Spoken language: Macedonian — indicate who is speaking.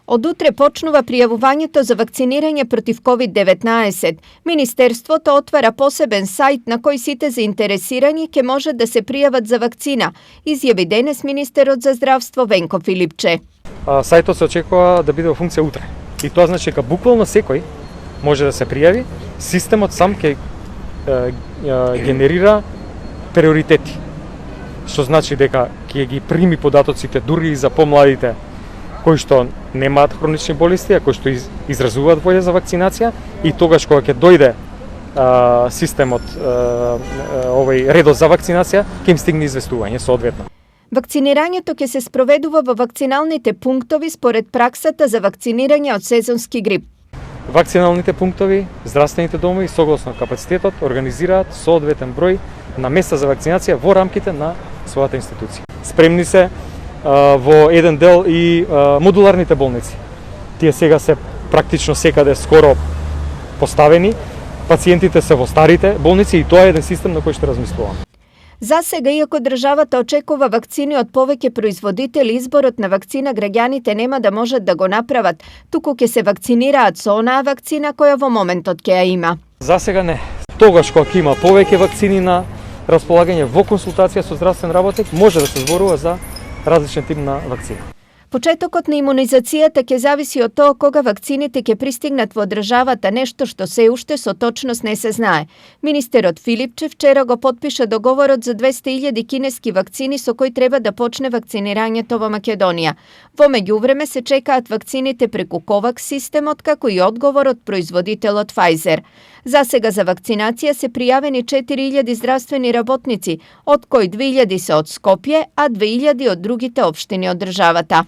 Speaker 1: Од утре почнува пријавувањето за вакцинирање против COVID-19. Министерството отвара посебен сајт на кој сите заинтересирани ќе може да се пријават за вакцина, изјави денес министерот за здравство Венко Филипче.
Speaker 2: Сајтот се очекува да биде во функција утре. И тоа значи дека буквално секој може да се пријави, системот сам ќе генерира приоритети. Што значи дека ќе ги прими податоците дури и за помладите кои што немаат хронични болести, а кои што изразуваат волја за вакцинација, и тогаш кога ќе дојде системот, овој редот за вакцинација, ќе им стигне известување соодветно.
Speaker 1: Вакцинирањето ќе се спроведува во вакциналните пунктови според праксата за вакцинирање од сезонски грип.
Speaker 2: Вакциналните пунктови, здравствените домови согласно капацитетот организираат соодветен број на места за вакцинација во рамките на својата институција. Спремни се во еден дел и модуларните болници. Тие сега се практично секаде скоро поставени. Пациентите се во старите болници и тоа е еден систем на кој што размислуваме.
Speaker 1: За сега, иако државата очекува вакцини од повеќе производители, изборот на вакцина граѓаните нема да можат да го направат, туку ќе се вакцинираат со онаа вакцина која во моментот ќе ја има.
Speaker 2: За сега не. Тогаш кога ќе има повеќе вакцини на располагање во консултација со здравствен работник, може да се зборува за различен тип на вакцина.
Speaker 1: Почетокот на имунизацијата ќе зависи од тоа кога вакцините ќе пристигнат во државата, нешто што се уште со точност не се знае. Министерот Филипче вчера го потпиша договорот за 200.000 кинески вакцини со кој треба да почне вакцинирањето во Македонија. Во меѓувреме се чекаат вакцините преку COVAX системот, како и одговор од производителот Pfizer. За сега за вакцинација се пријавени 4.000 здравствени работници, од кои 2.000 се од Скопје, а 2.000 од другите општини од државата.